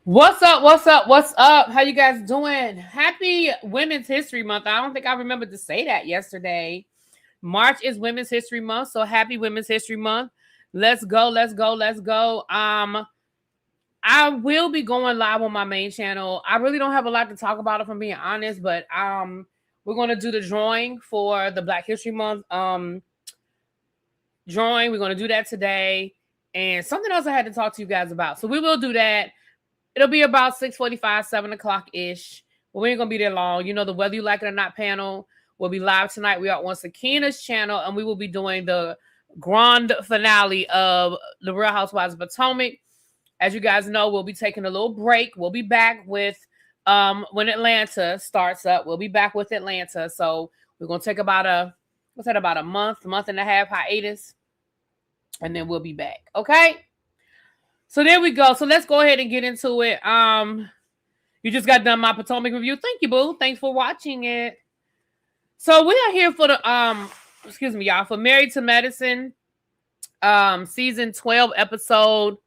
What's up? What's up? What's up? How you guys doing? Happy Women's History Month. I don't think I remembered to say that yesterday. March is Women's History Month, so happy Women's History Month. Let's go, let's go, let's go. I will be going live on my main channel. I really don't have a lot to talk about if I'm being honest, but we're gonna do the drawing for the Black History Month drawing. We're gonna do that today. And something else I had to talk to you guys about. So we will do that. It'll be about 6:45, 7 o'clock ish. But we ain't gonna be there long. You know, the Whether You Like It or Not panel will be live tonight. We are on Sakina's channel, and we will be doing the grand finale of The Real Housewives of Potomac. As you guys know, we'll be taking a little break. We'll be back with when Atlanta starts up. We'll be back with Atlanta. So we're gonna take about a month and a half hiatus, and then we'll be back. Okay. So there we go. So let's go ahead and get into it. You just got done my Potomac review. Thank you, boo. Thanks for watching it. So we are here for the excuse me, y'all, for Married to Medicine, season 12, episode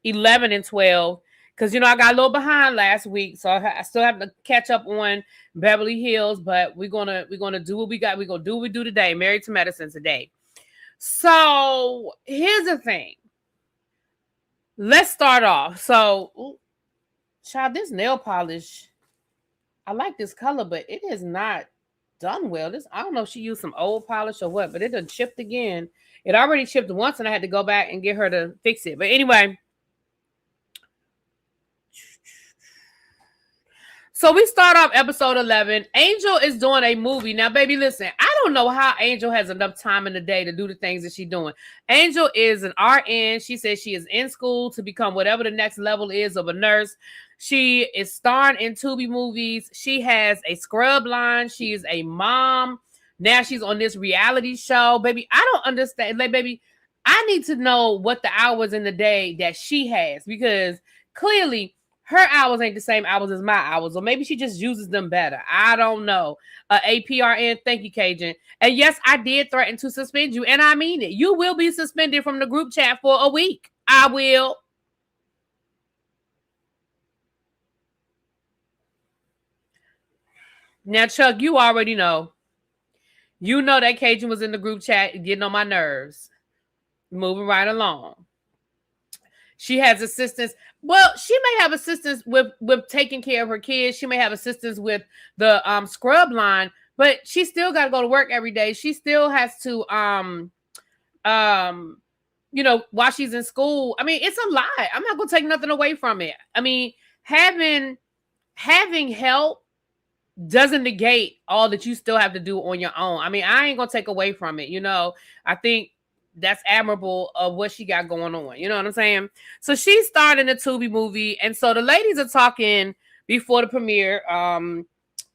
11 and 12. Because I got a little behind last week, so I still have to catch up on Beverly Hills. But we're gonna do what we got. We're gonna do what we do today. Married to Medicine today. So here's the thing. Let's start off. So, child, this nail polish, I like this color, but it is not done well. I don't know if she used some old polish or what, but it done chipped again. It already chipped once, and I had to go back and get her to fix it. But anyway, so we start off episode 11. Angel is doing a movie. Now, baby, listen, I don't know how Angel has enough time in the day to do the things that she's doing. Angel is an RN. She says she is in school to become whatever the next level is of a nurse. She is starring in Tubi movies. She has a scrub line. She is a mom. Now she's on this reality show. Baby, I don't understand. Like, baby, I need to know what the hours in the day that she has, because clearly her hours ain't the same hours as my hours, or maybe she just uses them better. I don't know. APRN, thank you, Cajun. And yes, I did threaten to suspend you, and I mean it. You will be suspended from the group chat for a week. I will. Now, Chuck, you already know. You know that Cajun was in the group chat getting on my nerves. Moving right along. She has assistance. Well, she may have assistance with taking care of her kids. She may have assistance with the scrub line, but she still got to go to work every day. She still has to while she's in school. I mean, it's a lot. I'm not gonna take nothing away from it. I mean, having help doesn't negate all that you still have to do on your own. I mean, I ain't gonna take away from it. I think that's admirable of what she got going on. You know what I'm saying? So she's starting a Tubi movie. And so the ladies are talking before the premiere.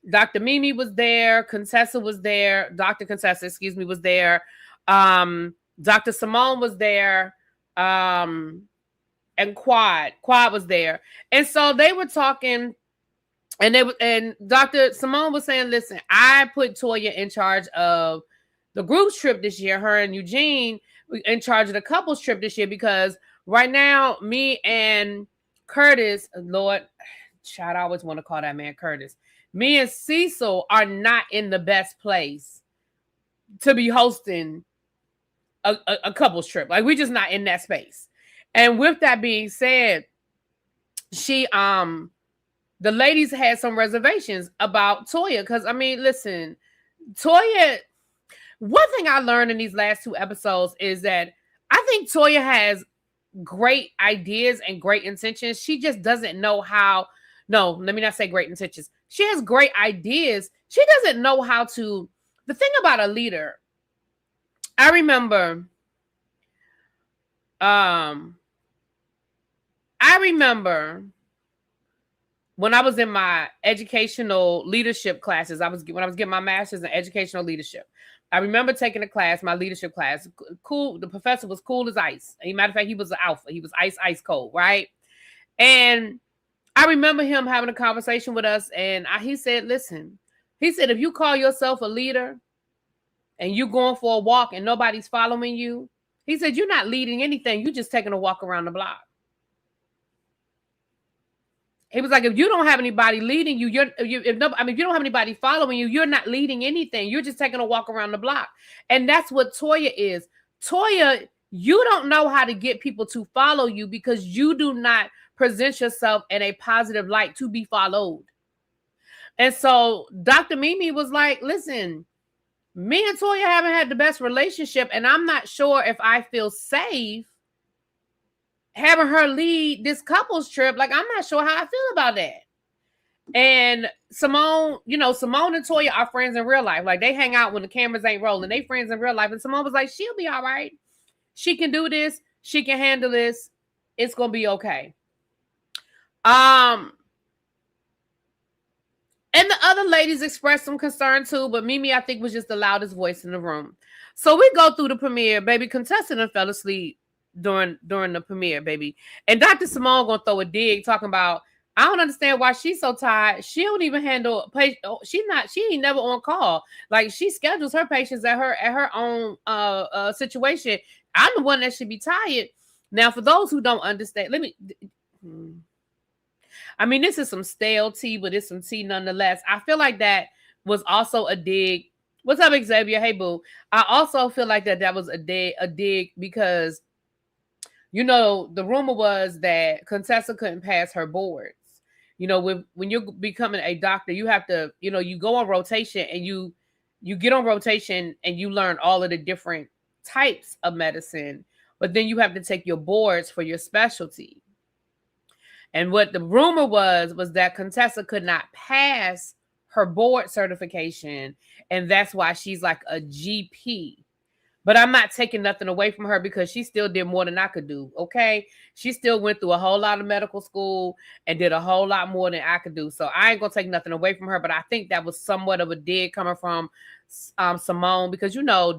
Dr. Mimi was there. Contessa was there. Dr. Contessa, was there. Dr. Simone was there. And Quad was there. And so they were talking, and Dr. Simone was saying, listen, I put Toya in charge of the group's trip this year, her and Eugene in charge of the couples trip this year, because right now, me and Curtis, Lord, child, I always want to call that man Curtis. Me and Cecil are not in the best place to be hosting a couples trip. Like, we're just not in that space. And with that being said, the ladies had some reservations about Toya, because, I mean, listen, Toya, one thing I learned in these last 2 episodes is that I think Toya has great ideas and great intentions. She just doesn't know how. No, let me not say great intentions. She has great ideas. She doesn't know how to. The thing about a leader, I remember when I was in my educational leadership classes, when I was getting my master's in educational leadership. I remember taking a class, my leadership class. Cool. The professor was cool as ice. As a matter of fact, he was an alpha. He was ice cold, right? And I remember him having a conversation with us, and he said, listen, he said, if you call yourself a leader and you're going for a walk and nobody's following you, he said, you're not leading anything. You're just taking a walk around the block. He was like, if you don't have anybody leading you, if you don't have anybody following you, you're not leading anything. You're just taking a walk around the block. And that's what Toya is. Toya, you don't know how to get people to follow you because you do not present yourself in a positive light to be followed. And so Dr. Mimi was like, listen, me and Toya haven't had the best relationship, and I'm not sure if I feel safe having her lead this couples trip. Like, I'm not sure how I feel about that. And Simone, Simone and Toya are friends in real life. Like, they hang out when the cameras ain't rolling. They friends in real life. And Simone was like, she'll be all right. She can do this. She can handle this. It's going to be okay. And the other ladies expressed some concern too, but Mimi, I think, was just the loudest voice in the room. So we go through the premiere, baby. Contestant fell asleep during the premiere, baby. And Dr. Simone gonna throw a dig talking about, I don't understand why she's so tired. She don't even handle patient. She ain't never on call. Like, she schedules her patients at her own situation. I'm the one that should be tired. Now, for those who don't understand, this is some stale tea, but it's some tea nonetheless. I feel like that was also a dig. What's up, Xavier? Hey, boo. I also feel like that was a dig because, the rumor was that Contessa couldn't pass her boards. When you're becoming a doctor, you have to, you go on rotation and you get on rotation and you learn all of the different types of medicine, but then you have to take your boards for your specialty. And what the rumor was that Contessa could not pass her board certification, and that's why she's like a GP. But I'm not taking nothing away from her because she still did more than I could do, okay? She still went through a whole lot of medical school and did a whole lot more than I could do. So I ain't going to take nothing away from her, but I think that was somewhat of a dig coming from Simone because,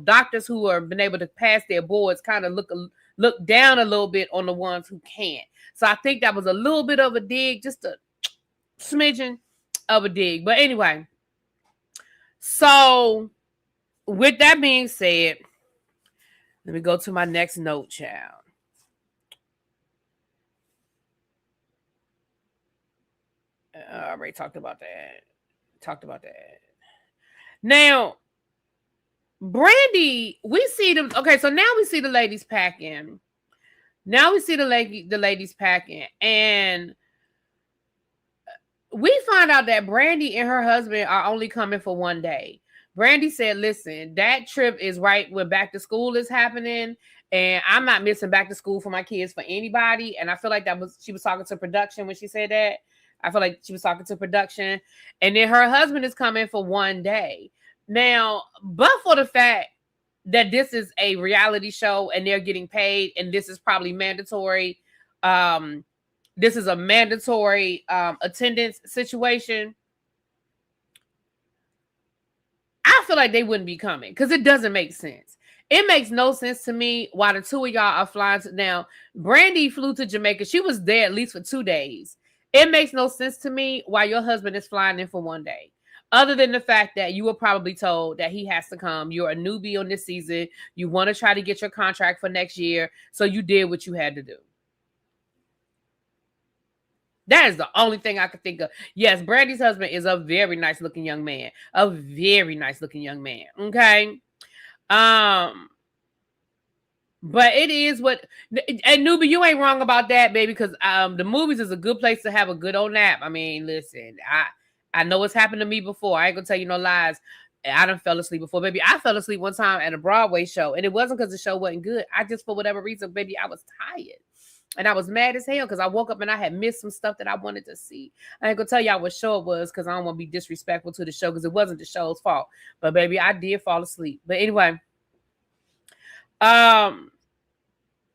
doctors who have been able to pass their boards kind of look down a little bit on the ones who can't. So I think that was a little bit of a dig, just a smidgen of a dig. But anyway, so with that being said, let me go to my next note, child. I already talked about that. Now, Brandy, we see them. Okay, so now we see the ladies packing. And we find out that Brandy and her husband are only coming for one day. Brandy said, listen, that trip is right when back to school is happening, and I'm not missing back to school for my kids for anybody. And I feel like she was talking to production when she said that. I feel like she was talking to production. And then her husband is coming for one day. Now, but for the fact that this is a reality show and they're getting paid, and this is probably mandatory. This is a mandatory attendance situation. I feel like they wouldn't be coming because it doesn't make sense. It makes no sense to me why the two of y'all are flying now. Brandy flew to Jamaica. She was there at least for 2 days. It makes no sense to me why your husband is flying in for one day. Other than the fact that you were probably told that he has to come. You're a newbie on this season. You want to try to get your contract for next year. So you did what you had to do. That is the only thing I could think of. Yes, Brandy's husband is a very nice looking young man. Okay. But it is what, and Newbie, you ain't wrong about that, baby, because the movies is a good place to have a good old nap. I mean, listen, I know it's happened to me before. I ain't gonna tell you no lies. I done fell asleep before, baby. I fell asleep one time at a Broadway show, and it wasn't because the show wasn't good. I just, for whatever reason, baby, I was tired. And I was mad as hell because I woke up and I had missed some stuff that I wanted to see. I ain't gonna tell y'all what show it was because I don't want to be disrespectful to the show because it wasn't the show's fault. But baby, I did fall asleep. But anyway,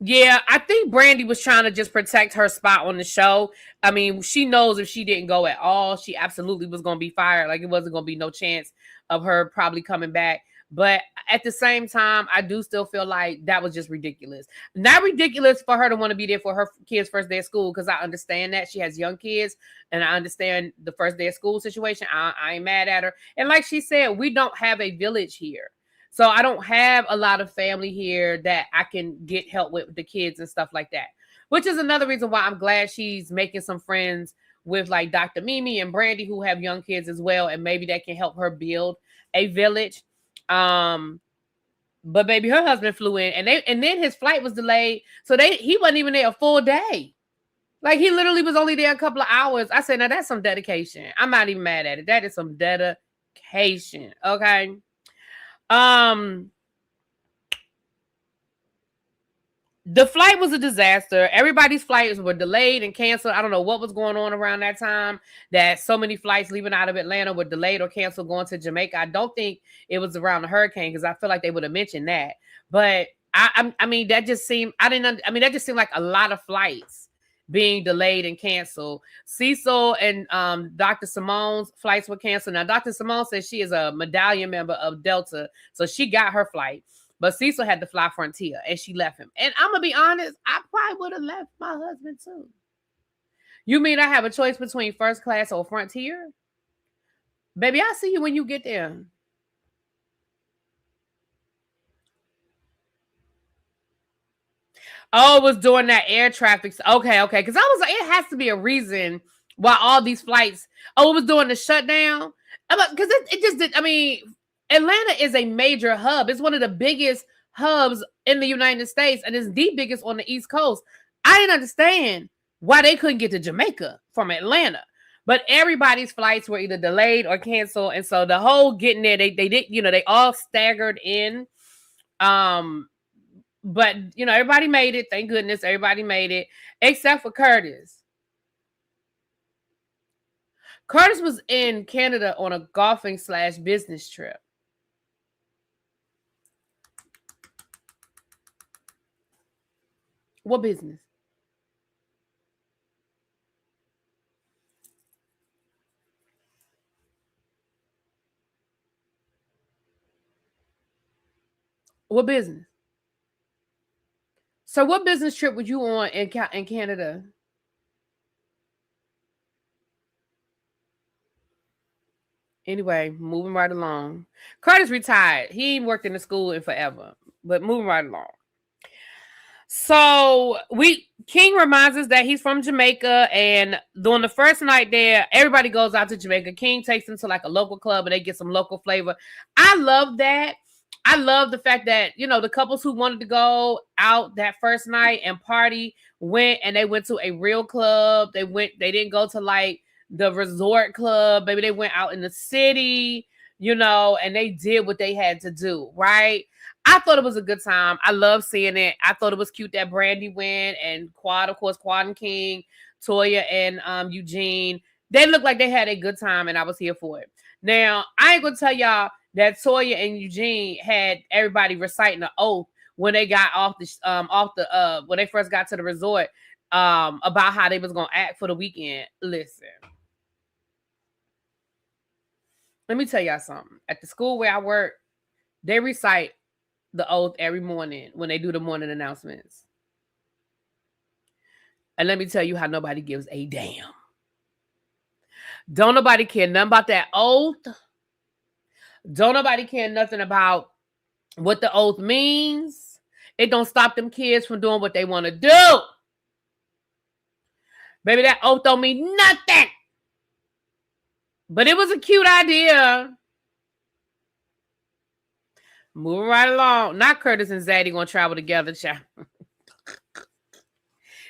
yeah, I think Brandy was trying to just protect her spot on the show. I mean, she knows if she didn't go at all, she absolutely was going to be fired. Like, it wasn't going to be no chance of her probably coming back. But at the same time, I do still feel like that was just ridiculous. Not ridiculous for her to want to be there for her kids' first day of school, because I understand that she has young kids and I understand the first day of school situation. I ain't mad at her. And like she said, we don't have a village here. So I don't have a lot of family here that I can get help with the kids and stuff like that, which is another reason why I'm glad she's making some friends with like Dr. Mimi and Brandy, who have young kids as well, and maybe that can help her build a village. But baby, her husband flew in, and then his flight was delayed, so he wasn't even there a full day. Like, he literally was only there a couple of hours. I said, now that's some dedication. I'm not even mad at it. That is some dedication. Okay. The flight was a disaster. Everybody's flights were delayed and canceled. I don't know what was going on around that time that so many flights leaving out of Atlanta were delayed or canceled going to Jamaica. I don't think it was around the hurricane, because I feel like they would have mentioned that. But I mean, that just seemed, that just seemed like a lot of flights being delayed and canceled. Cecil and Dr. Simone's flights were canceled. Now, Dr. Simone says she is a medallion member of Delta, so she got her flight. But Cecil had to fly Frontier, and she left him. And I'm going to be honest, I probably would have left my husband too. You mean I have a choice between first class or Frontier? Baby, I'll see you when you get there. Oh, it was during that air traffic. Okay. Because I was like, it has to be a reason why all these flights. Oh, it was during the shutdown? Because it just did. I mean, Atlanta is a major hub. It's one of the biggest hubs in the United States, and it's the biggest on the East Coast. I didn't understand why they couldn't get to Jamaica from Atlanta. But everybody's flights were either delayed or canceled. And so the whole getting there, they did, they all staggered in. But, everybody made it. Thank goodness everybody made it, except for Curtis. Curtis was in Canada on a golfing / business trip. What business? What business? So what business trip would you on in Canada? Anyway, moving right along. Curtis retired. He ain't worked in the school in forever, but moving right along. So King reminds us that he's from Jamaica, and during the first night there, everybody goes out to Jamaica. King takes them to like a local club, and they get some local flavor. I love that. I love the fact that, the couples who wanted to go out that first night and party went, and they went to a real club. They didn't go to like the resort club. Maybe they went out in the city, and they did what they had to do, right? I thought it was a good time. I love seeing it. I thought it was cute that Brandy went, and Quad and King, Toya and Eugene. They looked like they had a good time, and I was here for it. Now, I ain't gonna tell y'all that Toya and Eugene had everybody reciting the oath when they got when they first got to the resort, about how they was gonna act for the weekend. Listen, let me tell y'all something. At the school where I work, they recite the oath every morning when they do the morning announcements. And let me tell you how nobody gives a damn. Don't nobody care nothing about that oath. Don't nobody care nothing about what the oath means. It don't stop them kids from doing what they want to do. Baby, that oath don't mean nothing. But it was a cute idea. Moving right along. Not Curtis and Zaddy gonna travel together, child.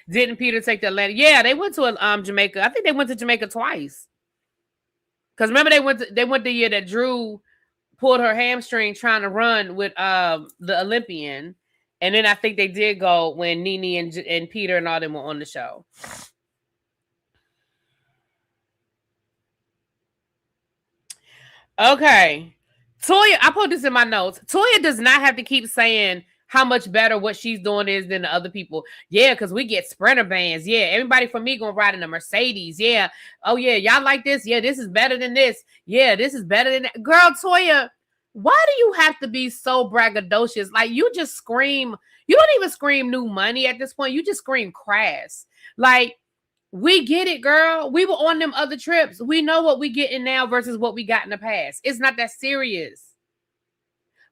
Didn't Peter take the Atlanta? Yeah, they went to Jamaica. I think they went to Jamaica twice. Because remember, they went the year that Drew pulled her hamstring trying to run with the Olympian. And then I think they did go when Nene and Peter and all them were on the show. Okay. Toya, I put this in my notes. Toya does not have to keep saying how much better what she's doing is than the other people. Yeah, because we get Sprinter vans. Yeah, everybody from me gonna ride in a Mercedes. Yeah. Oh, yeah, y'all like this? Yeah, this is better than this. Yeah, this is better than that. Girl, Toya, why do you have to be so braggadocious? Like, you just scream. You don't even scream new money at this point. You just scream crass. Like, we get it, girl. We were on them other trips. We know what we getting now versus what we got in the past. It's not that serious.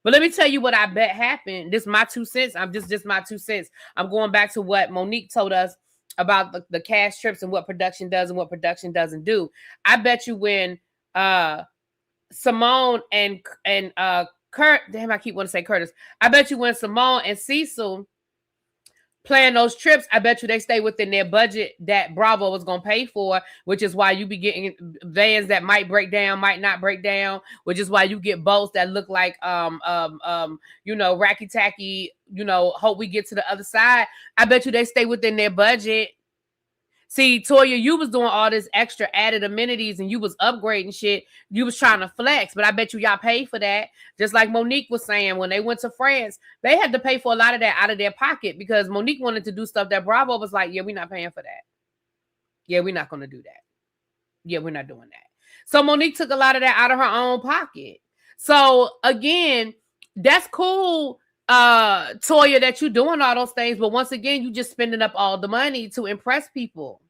But let me tell you what I bet happened. This is my 2 cents. I'm just my 2 cents. I'm going back to what Monique told us about the cast trips and what production does and what production doesn't do. I bet you when Simone and Kurt, damn, I keep wanting to say Curtis. I bet you when Simone and Cecil plan those trips, I bet you they stay within their budget that Bravo was going to pay for, which is why you be getting vans that might break down, might not break down, which is why you get boats that look like, racky tacky, hope we get to the other side. I bet you they stay within their budget. See, Toya, you was doing all this extra added amenities and you was upgrading shit. You was trying to flex, but I bet you y'all paid for that. Just like Monique was saying, when they went to France, they had to pay for a lot of that out of their pocket because Monique wanted to do stuff that Bravo was like, yeah, we're not paying for that. Yeah, we're not going to do that. Yeah, we're not doing that. So Monique took a lot of that out of her own pocket. So again, that's cool, Toya, that you're doing all those things, but once again, you just spending up all the money to impress people.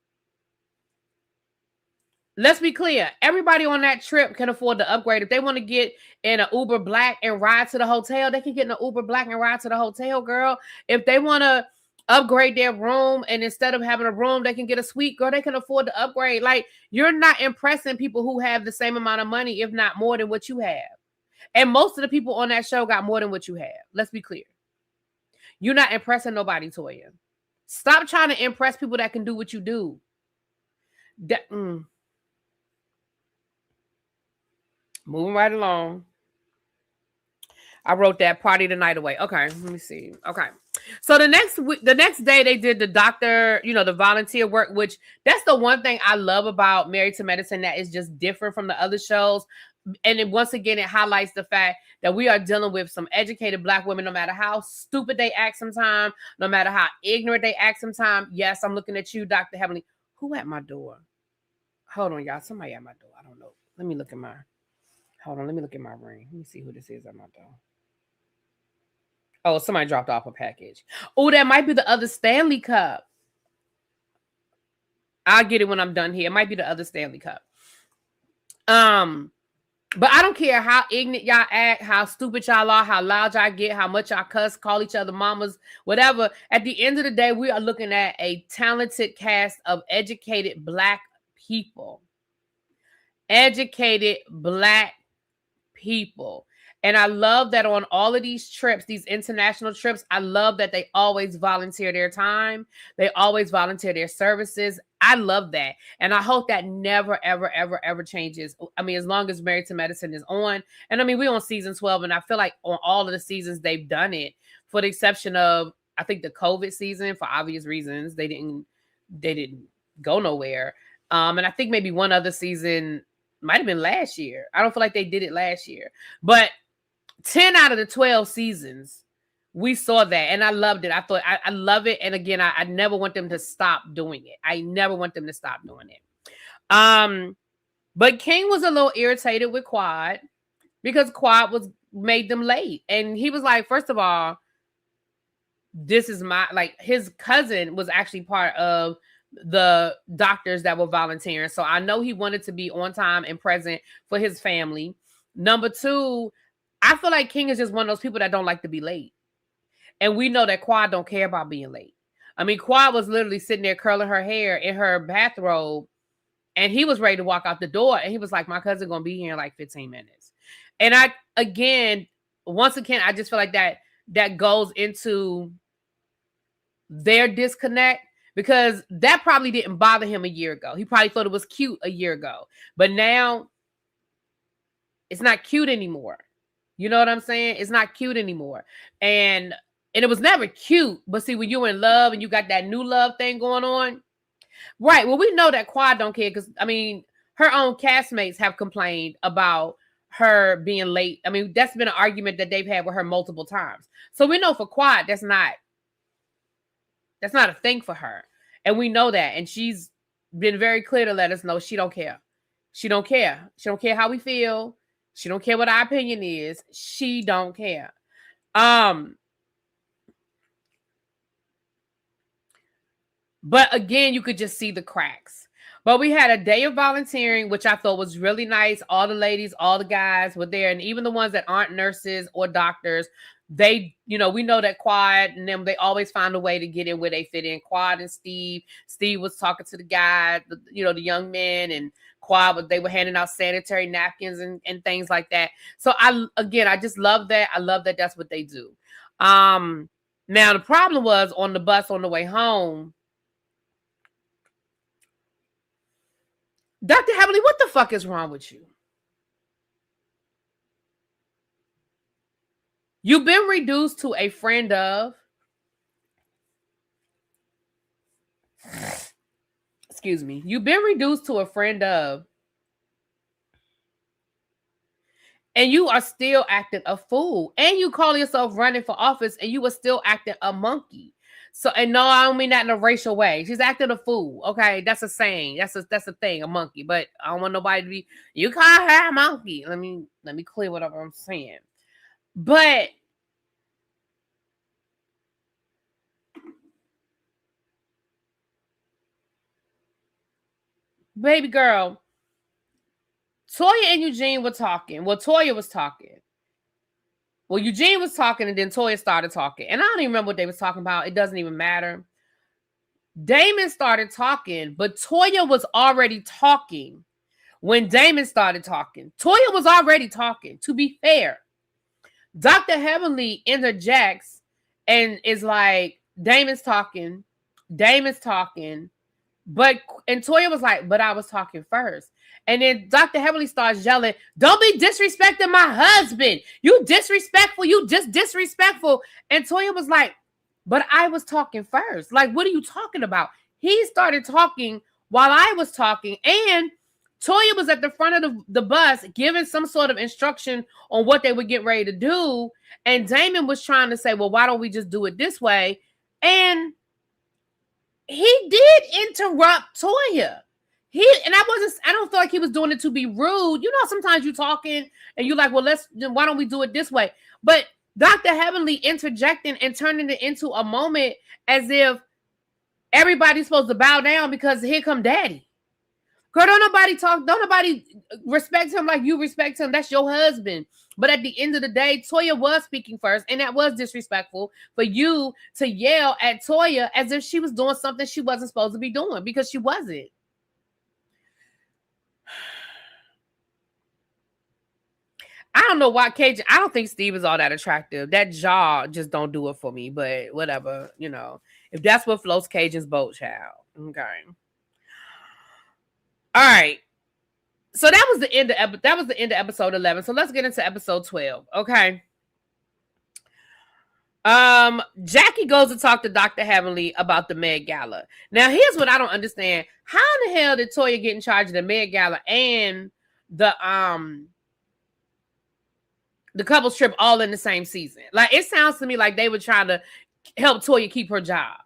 Let's be clear. Everybody on that trip can afford to upgrade. If they want to get in an Uber Black and ride to the hotel, they can get in an Uber Black and ride to the hotel, girl. If they want to upgrade their room and instead of having a room, they can get a suite, girl, they can afford to upgrade. Like, you're not impressing people who have the same amount of money, if not more than what you have. And most of the people on that show got more than what you have. Let's be clear. You're not impressing nobody, Toya. Stop trying to impress people that can do what you do. Moving right along. I wrote that party the night away. Okay, let me see. Okay. So the next day they did the doctor, the volunteer work, which that's the one thing I love about Married to Medicine that is just different from the other shows. And then once again, it highlights the fact that we are dealing with some educated Black women, no matter how stupid they act sometimes, no matter how ignorant they act sometimes. Yes, I'm looking at you, Dr. Heavenly. Who at my door? Hold on, y'all. Somebody at my door. I don't know. Let me look at my ring. Let me see who this is at my door. Oh, somebody dropped off a package. Oh, that might be the other Stanley Cup. I'll get it when I'm done here. It might be the other Stanley Cup. But I don't care how ignorant y'all act, how stupid y'all are, how loud y'all get, how much y'all cuss, call each other mamas, whatever. At the end of the day, we are looking at a talented cast of educated Black people. Educated Black people. And I love that on all of these trips, these international trips, I love that they always volunteer their time. They always volunteer their services. I love that. And I hope that never, ever, ever, ever changes. I mean, as long as Married to Medicine is on. And I mean, we're on season 12, and I feel like on all of the seasons, they've done it, for the exception of, I think, the COVID season, for obvious reasons. They didn't go nowhere. And I think maybe one other season might have been last year. I don't feel like they did it last year. But 10 out of the 12 seasons, we saw that, and I loved it. I thought, I love it. And again, I never want them to stop doing it. I never want them to stop doing it. But King was a little irritated with Quad because Quad made them late. And he was like, first of all, this is his cousin was actually part of the doctors that were volunteering. So I know he wanted to be on time and present for his family. Number two, I feel like King is just one of those people that don't like to be late. And we know that Quad don't care about being late. I mean, Quad was literally sitting there curling her hair in her bathrobe, and he was ready to walk out the door. And he was like, my cousin going to be here in like 15 minutes. And once again, I just feel like that goes into their disconnect, because that probably didn't bother him a year ago. He probably thought it was cute a year ago. But now it's not cute anymore. You know what I'm saying? It's not cute anymore. And it was never cute. But see, when you're in love and you got that new love thing going on. Right. Well, we know that Quad don't care because, I mean, her own castmates have complained about her being late. I mean, that's been an argument that they've had with her multiple times. So we know for Quad, that's not a thing for her. And we know that. And she's been very clear to let us know she don't care. She don't care. She don't care how we feel. She don't care what our opinion is. She don't care. But again, you could just see the cracks. But we had a day of volunteering, which I thought was really nice. All the ladies, all the guys were there. And even the ones that aren't nurses or doctors, they, we know that Quad and them, they always find a way to get in where they fit in. Quad and Steve was talking to the guy, the young men, and Quad, they were handing out sanitary napkins and things like that. So I just love that. I love that that's what they do. Now the problem was on the bus on the way home, Dr. Heavenly, what the fuck is wrong with you? You've been reduced to a friend of. Excuse me. You've been reduced to a friend of. And you are still acting a fool. And you call yourself running for office and you were still acting a monkey. So, and no, I don't mean that in a racial way. She's acting a fool. Okay, that's a saying. That's a thing, a monkey. But I don't want nobody to be, you call her a monkey. Let me clear whatever I'm saying. But baby girl, Toya and Eugene were talking. Well, Toya was talking. Well, Eugene was talking and then Toya started talking. And I don't even remember what they was talking about. It doesn't even matter. Damon started talking, but Toya was already talking when Damon started talking. Toya was already talking, to be fair. Dr. Heavenly interjects and is like, Damon's talking. And Toya was like, but I was talking first. And then Dr. Heavenly starts yelling, don't be disrespecting my husband. You disrespectful. You just disrespectful. And Toya was like, but I was talking first. Like, what are you talking about? He started talking while I was talking. And Toya was at the front of the bus giving some sort of instruction on what they would get ready to do. And Damon was trying to say, well, why don't we just do it this way? And he did interrupt Toya. I don't feel like he was doing it to be rude. Sometimes you talking and you're like, well, why don't we do it this way? But Dr. Heavenly interjecting and turning it into a moment as if everybody's supposed to bow down because here come daddy. Girl, don't nobody respect him like you respect him. That's your husband. But at the end of the day, Toya was speaking first, and that was disrespectful for you to yell at Toya as if she was doing something she wasn't supposed to be doing, because she wasn't. I don't know why Cajun. I don't think Steve is all that attractive. That jaw just don't do it for me, but whatever, if that's what floats Cajun's boat, child. Okay. All right. So that was the end of episode 11. So let's get into episode 12. Okay. Jackie goes to talk to Dr. Heavenly about the Med Gala. Now, here's what I don't understand. How in the hell did Toya get in charge of the Med Gala and the couples trip all in the same season? Like, it sounds to me like they were trying to help Toya keep her job.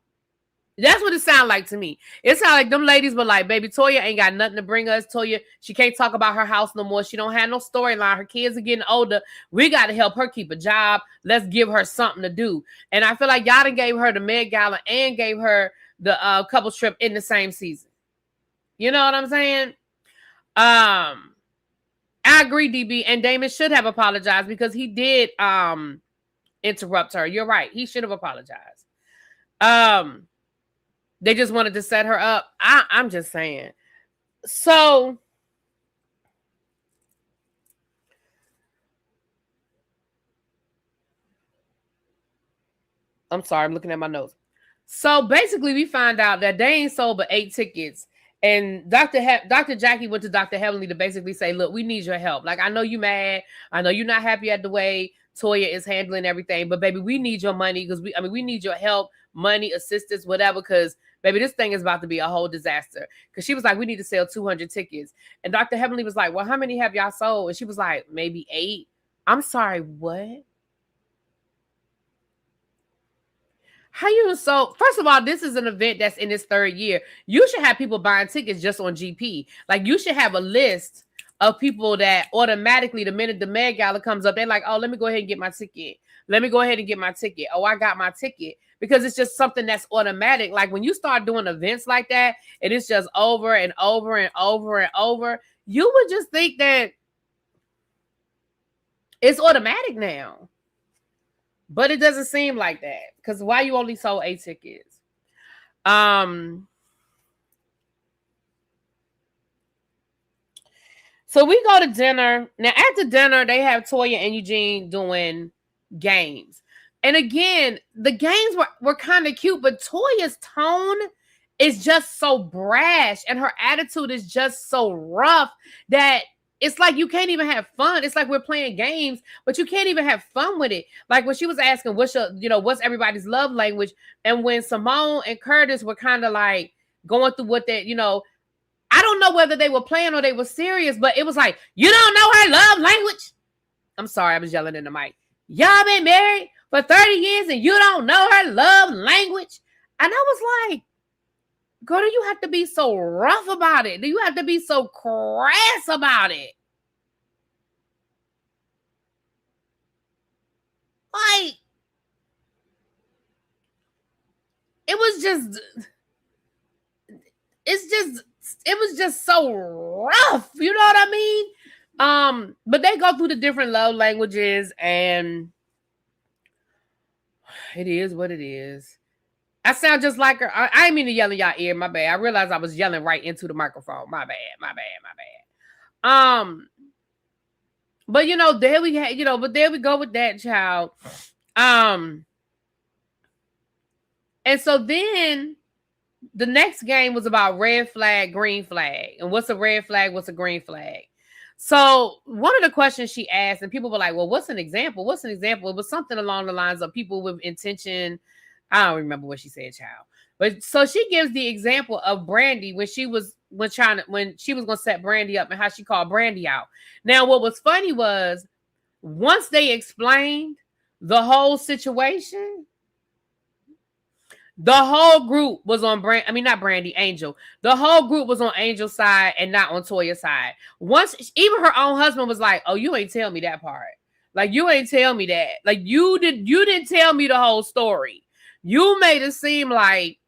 That's what it sounded like to me. It sounded like them ladies were like, baby, Toya ain't got nothing to bring us. Toya, she can't talk about her house no more. She don't have no storyline. Her kids are getting older. We got to help her keep a job. Let's give her something to do. And I feel like y'all done gave her the Med Gala and gave her the couples trip in the same season. You know what I'm saying? I agree, DB. And Damon should have apologized because he did interrupt her. You're right. He should have apologized. They just wanted to set her up. I'm just saying. So, I'm sorry, I'm looking at my notes. So basically, we find out that they ain't sold but 8 tickets. And Dr. Jackie went to Dr. Heavenly to basically say, look, we need your help. Like, I know you mad. I know you're not happy at the way Toya is handling everything. But, baby, we need your money because we need your help, money, assistance, whatever, because baby, this thing is about to be a whole disaster. Because she was like, we need to sell 200 tickets. And Dr. Heavenly was like, well, how many have y'all sold? And she was like, maybe 8. I'm sorry, what? How you so? First of all, this is an event that's in its 3rd year. You should have people buying tickets just on GP. Like, you should have a list of people that automatically, the minute the Med Gala comes up, they're like, oh, let me go ahead and get my ticket. Let me go ahead and get my ticket. Oh, I got my ticket. Because it's just something that's automatic. Like, when you start doing events like that, and it's just over and over and over and over, you would just think that it's automatic now. But it doesn't seem like that. Because why you only sold 8 tickets? So we go to dinner. Now, at the dinner, they have Toya and Eugene doing games. And again, the games were kind of cute, but Toya's tone is just so brash and her attitude is just so rough that it's like you can't even have fun. It's like we're playing games, but you can't even have fun with it. Like when she was asking, what's everybody's love language? And when Simone and Curtis were kind of like going through what they, I don't know whether they were playing or they were serious, but it was like, you don't know her love language? I'm sorry, I was yelling in the mic. Y'all been married for 30 years and you don't know her love language? And I was like, girl, do you have to be so rough about it? Do you have to be so crass about it? Like, it was just so rough. You know what I mean? But they go through the different love languages and it is what it is. I sound just like her. I didn't mean to yell in y'all ear. My bad. I realized I was yelling right into the microphone. My bad. But there we had, but there we go with that child. And so then the next game was about red flag, green flag. And what's a red flag? What's a green flag? So one of the questions she asked, and people were like, well, what's an example? What's an example? It was something along the lines of people with intention. I don't remember what she said, child. But so she gives the example of Brandy when she was going to set Brandy up and how she called Brandy out. Now, what was funny was once they explained the whole situation, the whole group was on Angel. The whole group was on Angel's side and not on Toya's side. Once even her own husband was like, oh, you ain't tell me that part. Like, you ain't tell me that. Like, you didn't tell me the whole story. You made it seem like,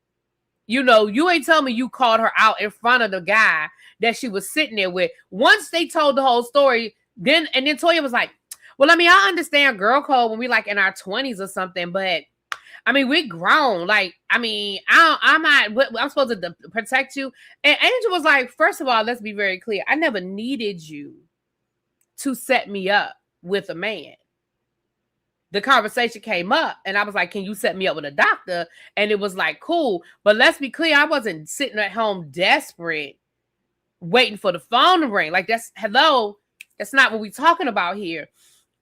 you ain't tell me you called her out in front of the guy that she was sitting there with. Once they told the whole story, then Toya was like, well, I understand girl code when we like in our 20s or something, but we grown. Like, I'm supposed to protect you. And Angel was like, first of all, let's be very clear. I never needed you to set me up with a man. The conversation came up and I was like, can you set me up with a doctor? And it was like, cool. But let's be clear. I wasn't sitting at home desperate, waiting for the phone to ring. Like, that's not what we're talking about here.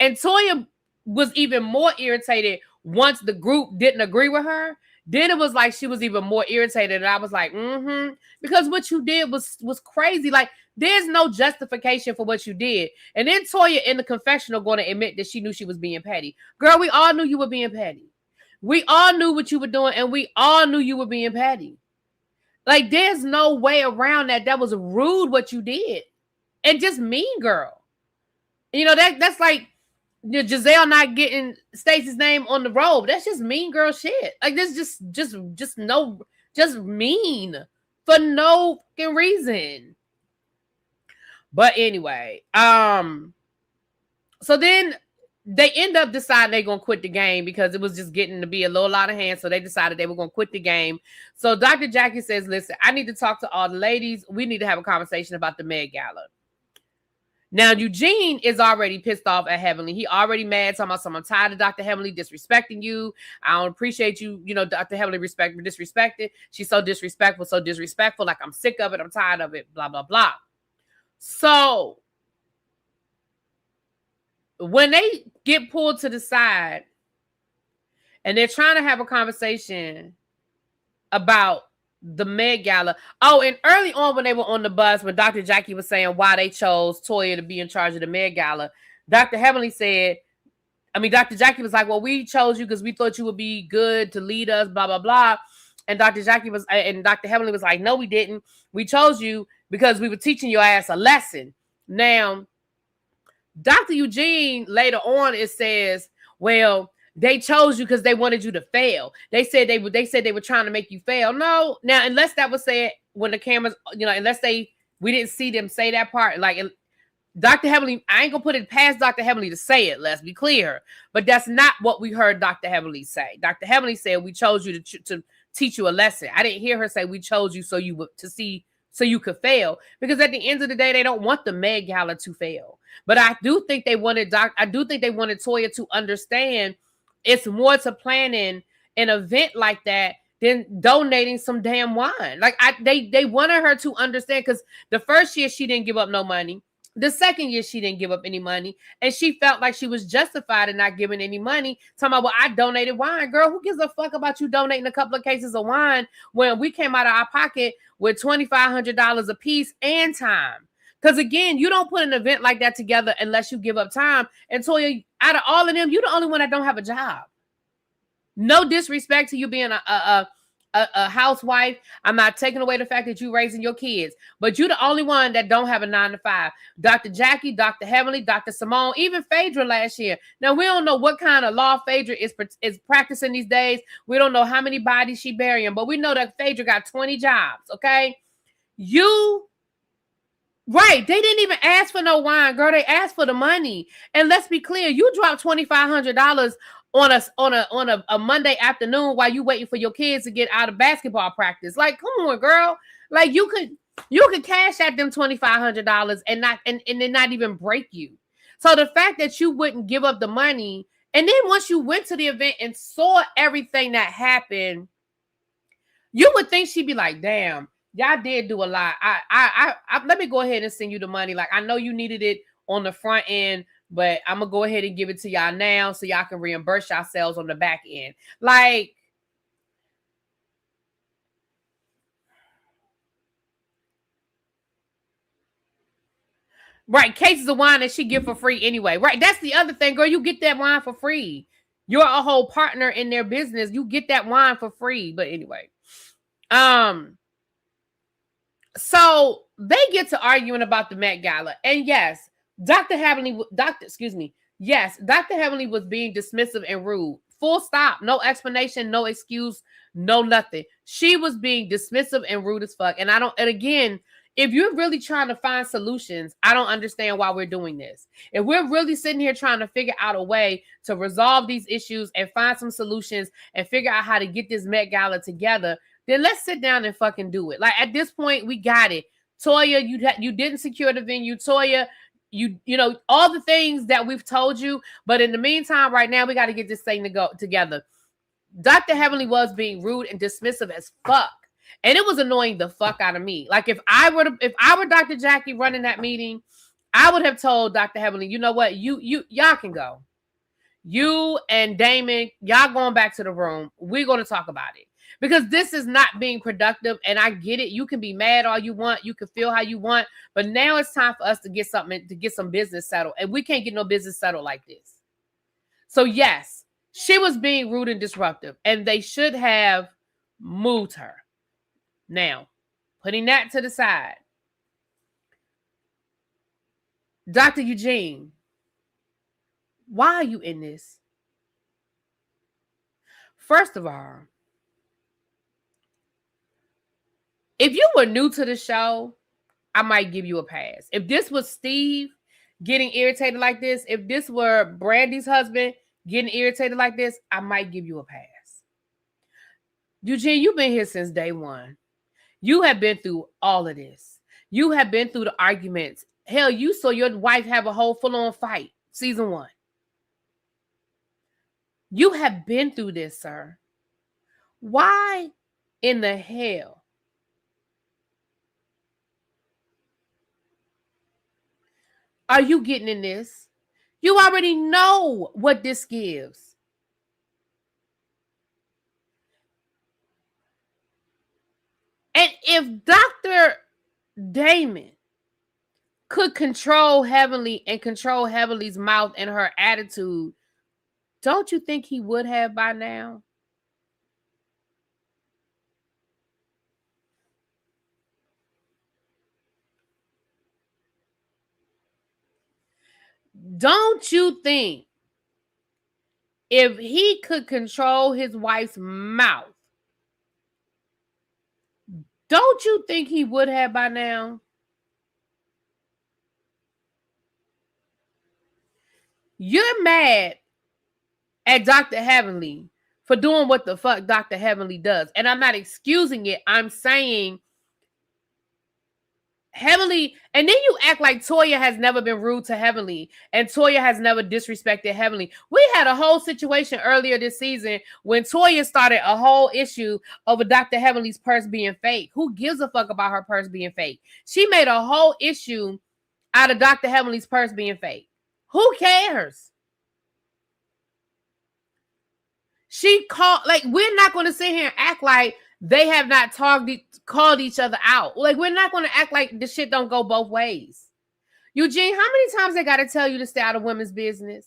And Toya was even more irritated once the group didn't agree with her. Then it was like she was even more irritated. And I was like, because what you did was crazy. Like, there's no justification for what you did. And then Toya in the confessional going to admit that she knew she was being petty. Girl, we all knew you were being petty. We all knew what you were doing, and we all knew you were being petty. Like, there's no way around that. That was rude what you did. And just mean girl. That's like Giselle not getting Stacey's name on the robe. That's just mean girl shit. Like, this just mean for no fucking reason. But anyway, so then they end up deciding they're going to quit the game because it was just getting to be a little out of hand. So they decided they were going to quit the game. So Dr. Jackie says, listen, I need to talk to all the ladies. We need to have a conversation about the Med Gala. Now, Eugene is already pissed off at Heavenly. He already mad, talking about I'm tired of Dr. Heavenly disrespecting you. I don't appreciate you, Dr. Heavenly disrespected. She's so disrespectful. Like, I'm sick of it. I'm tired of it, blah, blah, blah. So when they get pulled to the side and they're trying to have a conversation about the Med Gala. Oh, and early on when they were on the bus, when Dr. Jackie was saying why they chose Toya to be in charge of the Med Gala, Dr. Jackie was like, well, we chose you because we thought you would be good to lead us, blah, blah, blah. And Dr. Heavenly was like, no, we didn't. We chose you because we were teaching your ass a lesson. Now, Dr. Eugene later on, it says, well, they chose you because they wanted you to fail. They said they were trying to make you fail. No, now, unless that was said when the cameras, we didn't see them say that part. Like, Dr. Heavenly, I ain't gonna put it past Dr. Heavenly to say it, let's be clear. But that's not what we heard Dr. Heavenly say. Dr. Heavenly said, we chose you to teach you a lesson. I didn't hear her say, we chose you so you would to see so you could fail. Because at the end of the day, they don't want the Med Gala to fail. But I do think they wanted Toya to understand it's more to planning an event like that than donating some damn wine. Like they wanted her to understand, because the first year she didn't give up no money. The second year, she didn't give up any money, and she felt like she was justified in not giving any money. Talking about, well, I donated wine. Girl, who gives a fuck about you donating a couple of cases of wine when we came out of our pocket with $2,500 a piece and time? Because again, you don't put an event like that together unless you give up time. And Toya, out of all of them, you're the only one that don't have a job. No disrespect to you being a housewife. I'm not taking away the fact that you raising your kids, but you're the only one that don't have a 9-to-5. Dr. Jackie, Dr. Heavenly, Dr. Simone, even Phaedra last year. Now, we don't know what kind of law Phaedra is practicing these days. We don't know how many bodies she burying, but we know that Phaedra got 20 jobs, okay? Right, they didn't even ask for no wine, girl. They asked for the money. And let's be clear, you dropped $2,500 on a Monday afternoon while you waiting for your kids to get out of basketball practice. Like, come on, girl. Like, you could cash at them $2,500 and then not even break you. So the fact that you wouldn't give up the money, and then once you went to the event and saw everything that happened, you would think she'd be like, damn, y'all did do a lot. I let me go ahead and send you the money. Like, I know you needed it on the front end, but I'm gonna go ahead and give it to y'all now so y'all can reimburse yourselves on the back end. Like, right, cases of wine that she give for free anyway. Right, that's the other thing, girl. You get that wine for free. You're a whole partner in their business. You get that wine for free. But anyway, so they get to arguing about the Met Gala, and yes, Dr. Heavenly was being dismissive and rude. Full stop. No explanation, no excuse, no nothing. She was being dismissive and rude as fuck. And again, if you're really trying to find solutions, I don't understand why we're doing this. If we're really sitting here trying to figure out a way to resolve these issues and find some solutions and figure out how to get this Met Gala together, then let's sit down and fucking do it. Like, at this point, we got it. Toya, you didn't secure the venue. Toya, you know all the things that we've told you, but in the meantime, right now, we got to get this thing to go together. Dr. Heavenly was being rude and dismissive as fuck, and it was annoying the fuck out of me. Like, if I were Dr. Jackie running that meeting, I would have told Dr. Heavenly, you know what, y'all can go. You and Damon, y'all going back to the room. We're going to talk about it. Because this is not being productive, and I get it. You can be mad all you want. You can feel how you want. But now it's time for us to get some business settled. And we can't get no business settled like this. So yes, she was being rude and disruptive, and they should have moved her. Now, putting that to the side, Dr. Eugene, why are you in this? First of all, if you were new to the show, I might give you a pass. If this was Steve getting irritated like this, if this were Brandy's husband getting irritated like this, I might give you a pass. Eugene, you've been here since day one. You have been through all of this. You have been through the arguments. Hell, you saw your wife have a whole full-on fight, season 1. You have been through this, sir. Why in the hell are you getting in this? You already know what this gives. And if Dr. Damon could control Heavenly and control Heavenly's mouth and her attitude, don't you think he would have by now? Don't you think if he could control his wife's mouth, don't you think he would have by now? You're mad at Dr. Heavenly for doing what the fuck Dr. Heavenly does. And I'm not excusing it. I'm saying Heavenly, and then you act like Toya has never been rude to Heavenly and Toya has never disrespected Heavenly. We had a whole situation earlier this season when Toya started a whole issue over Dr. Heavenly's purse being fake. Who gives a fuck about her purse being fake? She made a whole issue out of Dr. Heavenly's purse being fake. Who cares? She called, like, we're not going to sit here and act like they have not called each other out. Like, we're not going to act like the shit don't go both ways. Eugene, how many times they got to tell you to stay out of women's business?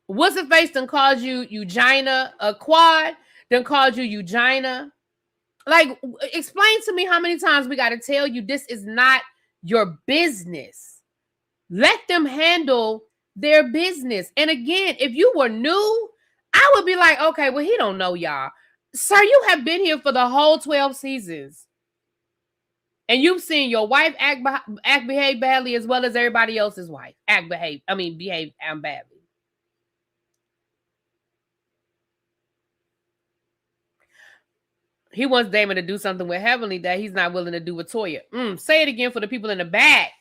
What's it face done called you Eugenia, a quad, then called you Eugenia? Like, explain to me how many times we got to tell you this is not your business. Let them handle their business. And again, if you were new, I would be like, okay, well, he don't know y'all. Sir, you have been here for the whole 12 seasons. And you've seen your wife behave badly as well as everybody else's wife. Behave badly. He wants Damon to do something with Heavenly that he's not willing to do with Toya. Say it again for the people in the back.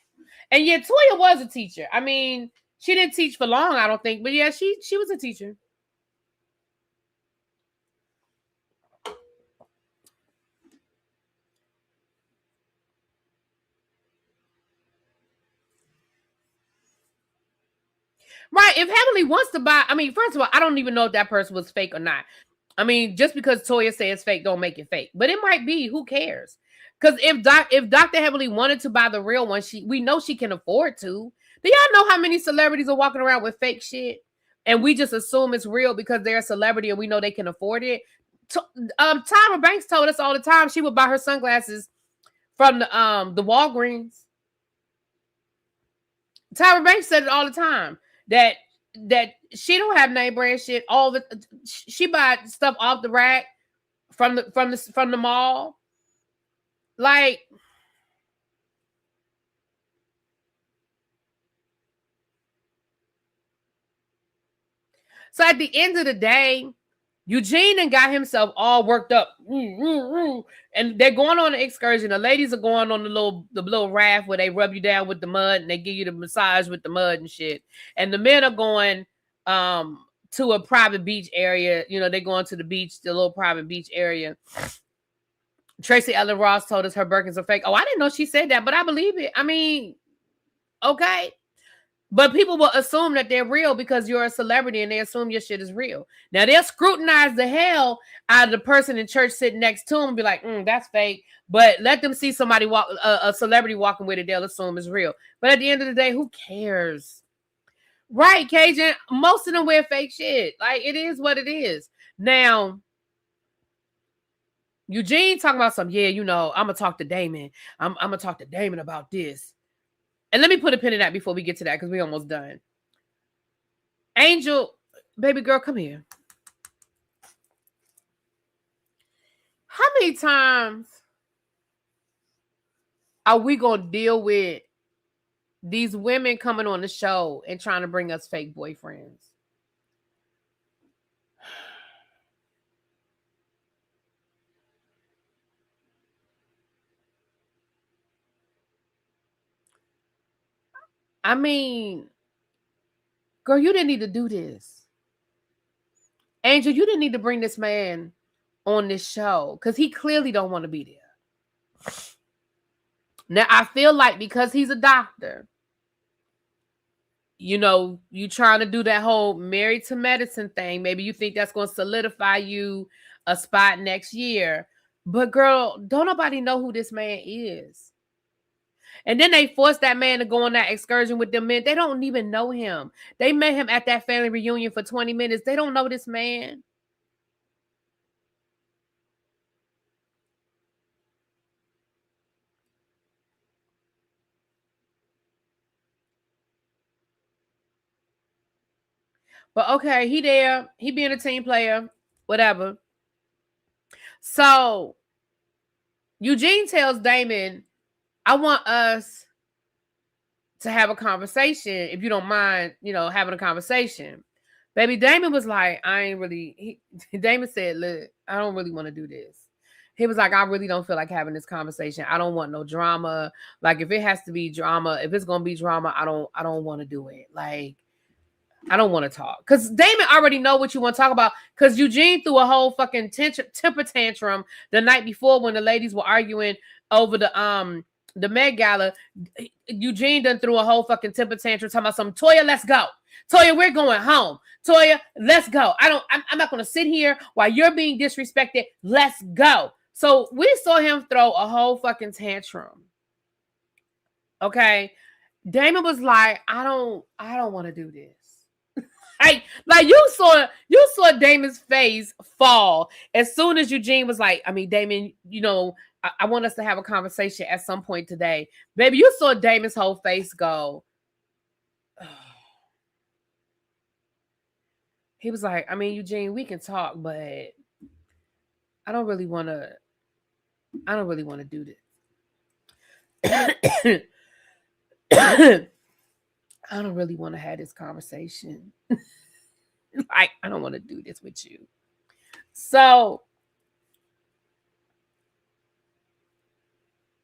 And yet Toya was a teacher. I mean, she didn't teach for long, I don't think. But yeah, she was a teacher. Right. If Heavenly wants to buy, I mean, first of all, I don't even know if that person was fake or not. I mean, just because Toya says it's fake, don't make it fake. But it might be. Who cares? Because if Dr. Heavenly wanted to buy the real one, we know she can afford to. Do y'all know how many celebrities are walking around with fake shit? And we just assume it's real because they're a celebrity and we know they can afford it. Tyra Banks told us all the time she would buy her sunglasses from the Walgreens. Tyra Banks said it all the time that she don't have name brand shit. She buy stuff off the rack from the mall. Like, so at the end of the day, Eugene got himself all worked up, and they're going on an excursion. The ladies are going on the little raft where they rub you down with the mud and they give you the massage with the mud and shit. And the men are going to a private beach area. You know, they're going to the beach, the little private beach area. Tracy Ellen Ross told us her Birkins are fake. Oh, I didn't know she said that, but I believe it. I mean, okay. But people will assume that they're real because you're a celebrity and they assume your shit is real. Now, they'll scrutinize the hell out of the person in church sitting next to them and be like, that's fake. But let them see somebody a celebrity walking with it, they'll assume it's real. But at the end of the day, who cares? Right, Cajun? Most of them wear fake shit. Like, it is what it is. Now, Eugene talking about I'm going to talk to Damon. I'm going to talk to Damon about this. And let me put a pin in that before we get to that because we're almost done. Angel, baby girl, come here. How many times are we going to deal with these women coming on the show and trying to bring us fake boyfriends? I mean, girl, you didn't need to do this. Angel, you didn't need to bring this man on this show because he clearly don't want to be there. Now, I feel like because he's a doctor, you trying to do that whole married to medicine thing. Maybe you think that's going to solidify you a spot next year. But girl, don't nobody know who this man is. And then they forced that man to go on that excursion with them men. They don't even know him. They met him at that family reunion for 20 minutes. They don't know this man. But okay, he there. He being a team player, whatever. So Eugene tells Damon, I want us to have a conversation if you don't mind, having a conversation. Baby, Damon was like, Damon said, look, I don't really want to do this. He was like, I really don't feel like having this conversation. I don't want no drama. Like, if it has to be drama, if it's going to be drama, I don't want to do it. Like, I don't want to talk. Because Damon already know what you want to talk about. Because Eugene threw a whole fucking temper tantrum the night before when the ladies were arguing over the Med Gala. Eugene done threw a whole fucking temper tantrum talking about something. Toya, let's go. Toya, we're going home. Toya, let's go. I'm not going to sit here while you're being disrespected. Let's go. So we saw him throw a whole fucking tantrum. Okay. Damon was like, I don't want to do this. Like you saw Damon's face fall as soon as Eugene was like, I mean, Damon, I want us to have a conversation at some point today. Baby, you saw Damon's whole face go. He was like, I mean, Eugene, we can talk, but I don't really want to do this. I don't really want to have this conversation. Like, I don't want to do this with you. So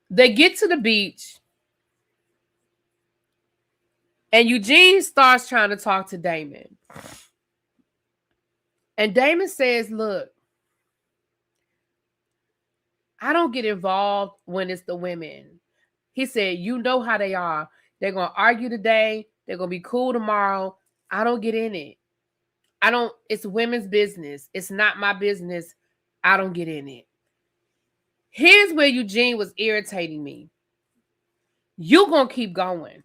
they get to the beach and Eugene starts trying to talk to Damon. And Damon says, look, I don't get involved when it's the women. He said, you know how they are. They're going to argue today. They're going to be cool tomorrow. I don't get in it. It's women's business. It's not my business. I don't get in it. Here's where Eugene was irritating me. You're going to keep going.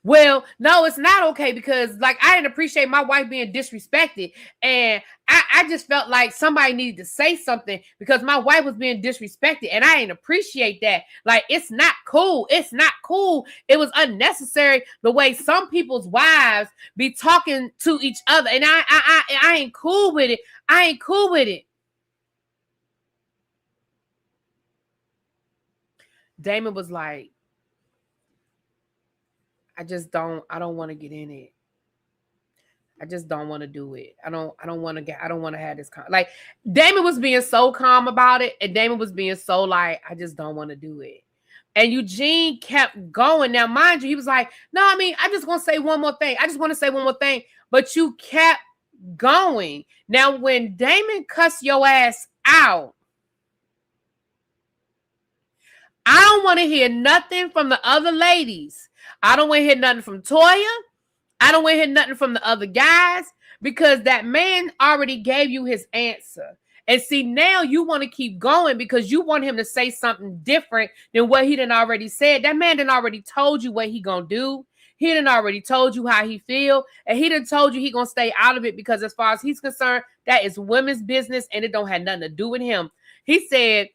Well, no, it's not okay because like I didn't appreciate my wife being disrespected. And I just felt like somebody needed to say something because my wife was being disrespected and I didn't appreciate that. Like, it's not cool. It's not cool. It was unnecessary the way some people's wives be talking to each other. And I ain't cool with it. I ain't cool with it. Damon was like, I don't want to get in it. I just don't want to do it. I don't want to have this like Damon was being so calm about it. And Damon was being so like, I just don't want to do it. And Eugene kept going. Now, mind you, he was like, no, I mean, I just want to say one more thing. I just want to say one more thing. But you kept going. Now, when Damon cussed your ass out, I don't want to hear nothing from the other ladies. I don't want to hear nothing from Toya. I don't want to hear nothing from the other guys because that man already gave you his answer. And see, now you want to keep going because you want him to say something different than what he done already said. That man done already told you what he gonna do. He done already told you how he feel. And he done told you he gonna stay out of it because as far as he's concerned, that is women's business and it don't have nothing to do with him. He said,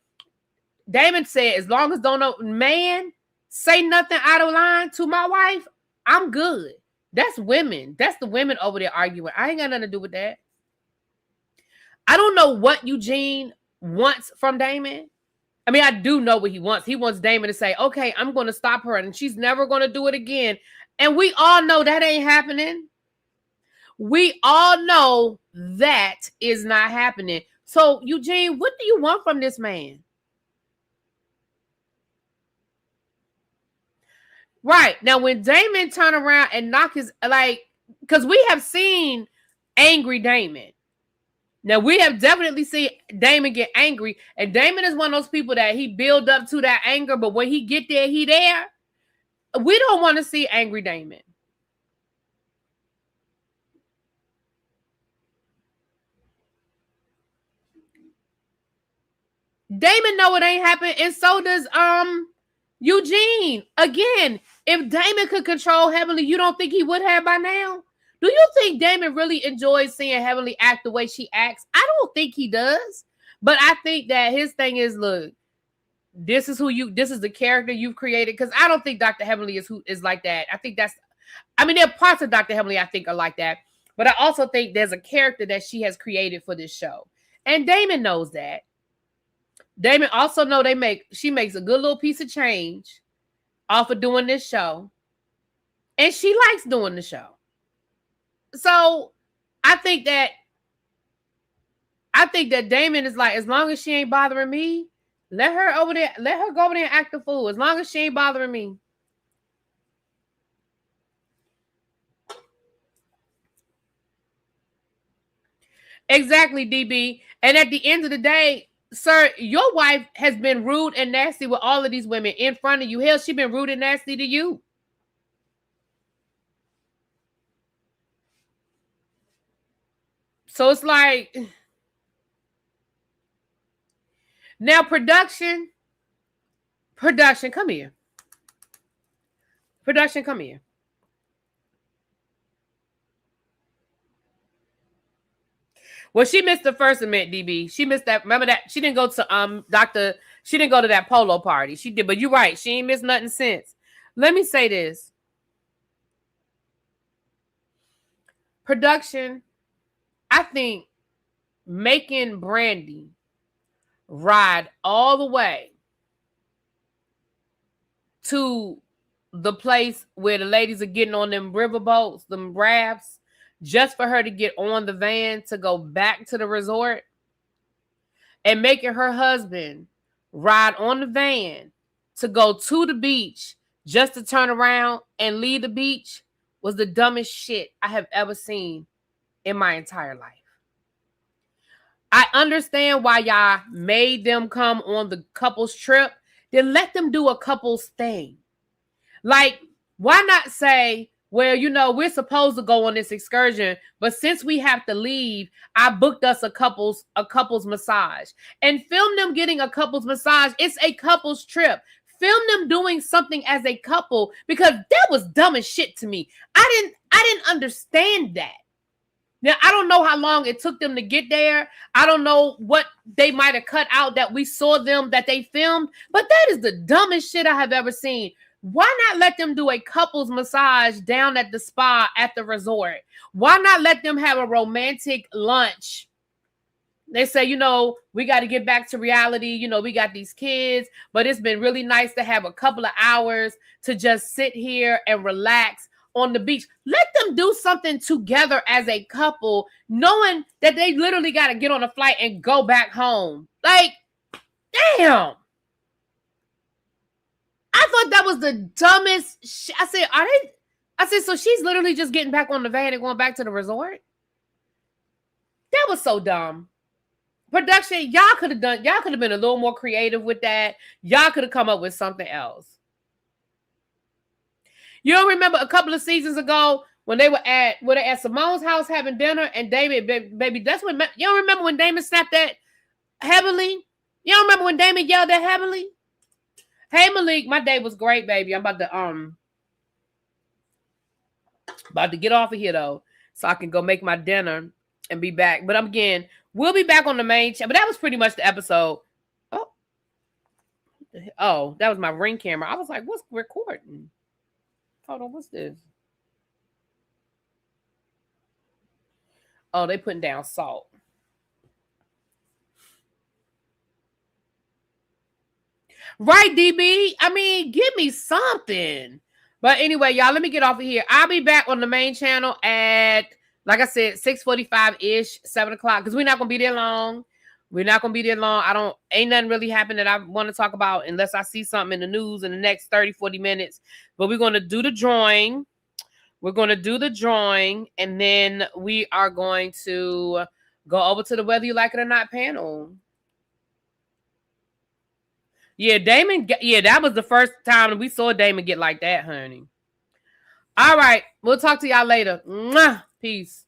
Damon said, as long as don't know man say nothing out of line to my wife, I'm good. That's women. That's the women over there arguing. I ain't got nothing to do with that. I don't know what Eugene wants from Damon. I mean, I do know what he wants. He wants Damon to say, okay, I'm going to stop her and she's never going to do it again. And we all know that ain't happening. We all know that is not happening. So, Eugene, what do you want from this man? Right. Now, when Damon turn around and knock his, like, because we have seen angry Damon. Now, we have definitely seen Damon get angry. And Damon is one of those people that he build up to that anger. But when he get there, he there. We don't want to see angry Damon. Damon know it ain't happened. And so does Eugene. Again, if Damon could control Heavenly, you don't think he would have by now? Do you think Damon really enjoys seeing Heavenly act the way she acts? I don't think he does. But I think that his thing is, look, this is the character you've created. Because I don't think Dr. Heavenly is like that. I think there are parts of Dr. Heavenly I think are like that. But I also think there's a character that she has created for this show. And Damon knows that. Damon also know she makes a good little piece of change off of doing this show. And she likes doing the show. So I think that Damon is like, as long as she ain't bothering me, let her go over there and act the fool. As long as she ain't bothering me. Exactly, DB. And at the end of the day, sir, your wife has been rude and nasty with all of these women in front of you. Hell, she been rude and nasty to you. So it's like, now production, come here. Production, come here. Well, she missed the first event, DB. She missed that. Remember that? She didn't go to she didn't go to that polo party. She did, but you're right. She ain't missed nothing since. Let me say this. Production, I think making Brandy ride all the way to the place where the ladies are getting on them river boats, them rafts, just for her to get on the van to go back to the resort, and making her husband ride on the van to go to the beach just to turn around and leave the beach was the dumbest shit I have ever seen in my entire life. I understand why y'all made them come on the couples trip. Then let them do a couples thing. Like, why not say, well, you know, we're supposed to go on this excursion, but since we have to leave, I booked us a couples massage. And film them getting a couples massage. It's a couples trip. Film them doing something as a couple, because that was dumb as shit to me. I didn't understand that. Now, I don't know how long it took them to get there. I don't know what they might have cut out that we saw them, that they filmed, but that is the dumbest shit I have ever seen. Why not let them do a couples massage down at the spa at the resort? Why not let them have a romantic lunch? They say, you know, we got to get back to reality. You know, we got these kids, but it's been really nice to have a couple of hours to just sit here and relax on the beach. Let them do something together as a couple, knowing that they literally got to get on a flight and go back home. Like, damn. I thought that was the dumbest shit. I said, so she's literally just getting back on the van and going back to the resort? That was so dumb. Production, y'all could have been a little more creative with that. Y'all could have come up with something else. You don't remember a couple of seasons ago when they were at Simone's house having dinner, and David, baby, that's when, you don't remember when Damon snapped at Heavenly? You don't remember when Damon yelled at Heavenly? Hey Malik, my day was great, baby. I'm about to get off of here though, so I can go make my dinner and be back. But we'll be back on the main channel. But that was pretty much the episode. Oh, that was my Ring camera. I was like, what's recording? Hold on, what's this? Oh, they putting down salt. Right, DB? I mean, give me something. But anyway, y'all, let me get off of here. I'll be back on the main channel at, like I said, 6:45-ish, 7 o'clock, because we're not going to be there long. Ain't nothing really happened that I want to talk about unless I see something in the news in the next 30, 40 minutes. But we're going to do the drawing. And then we are going to go over to the Whether You Like It or Not panel. Yeah, Damon. Yeah, that was the first time we saw Damon get like that, honey. All right. We'll talk to y'all later. Mwah. Peace.